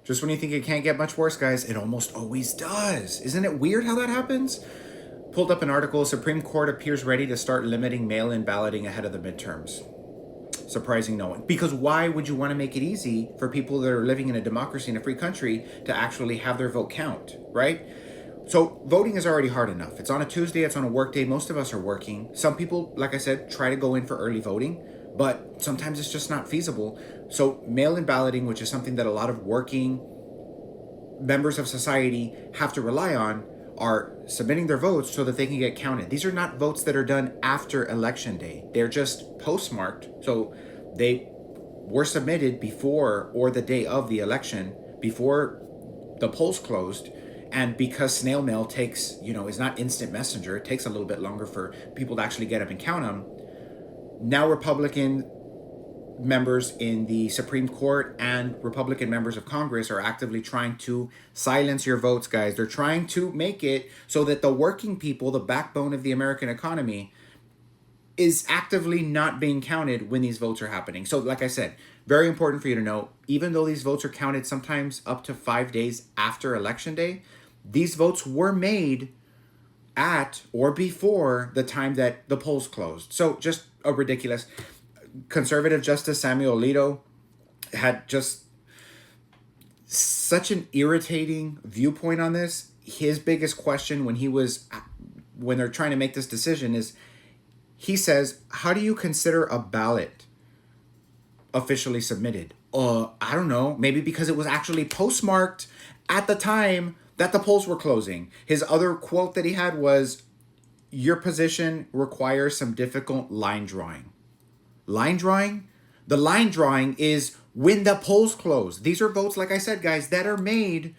Just when you think it can't get much worse, guys, it almost always does. Isn't it weird how that happens? Pulled up an article, Supreme Court appears ready to start limiting mail-in balloting ahead of the midterms. Surprising no one. Because why would you want to make it easy for people that are living in a democracy in a free country to actually have their vote count, right? So voting is already hard enough. It's on a Tuesday, it's on a work day. Most of us are working. Some people, like I said, try to go in for early voting, but sometimes it's just not feasible. So mail-in balloting, which is something that a lot of working members of society have to rely on, are submitting their votes so that they can get counted. These are not votes that are done after election day. They're just postmarked. So they were submitted before or the day of the election, before the polls closed. And because snail mail takes, is not instant messenger, it takes a little bit longer for people to actually get up and count them. Now Republican members in the Supreme Court and Republican members of Congress are actively trying to silence your votes, guys. They're trying to make it so that the working people, the backbone of the American economy, is actively not being counted when these votes are happening. So like I said, very important for you to know, even though these votes are counted sometimes up to 5 days after election day, these votes were made at or before the time that the polls closed. So just a ridiculous. Conservative Justice Samuel Alito had just such an irritating viewpoint on this. His biggest question when they're trying to make this decision is, he says, how do you consider a ballot officially submitted? I don't know. Maybe because it was actually postmarked at the time that the polls were closing. His other quote that he had was, your position requires some difficult line drawing. Line drawing? The line drawing is when the polls close. These are votes, like I said, guys, that are made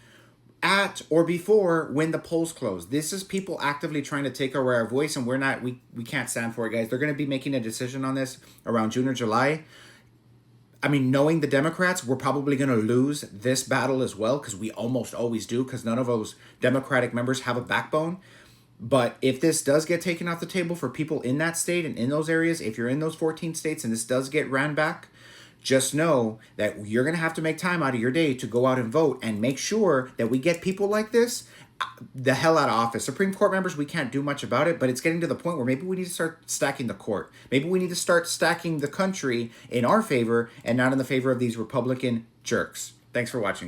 at or before when the polls close. This is people actively trying to take away our voice, and we can't stand for it, guys. They're going to be making a decision on this around June or July. I mean, knowing the Democrats, we're probably going to lose this battle as well, because we almost always do, because none of those Democratic members have a backbone. But if this does get taken off the table for people in that state and in those areas, if you're in those 14 states and this does get ran back, just know that you're going to have to make time out of your day to go out and vote and make sure that we get people like this the hell out of office. Supreme Court members, we can't do much about it, but it's getting to the point where maybe we need to start stacking the court. Maybe we need to start stacking the country in our favor and not in the favor of these Republican jerks. Thanks for watching.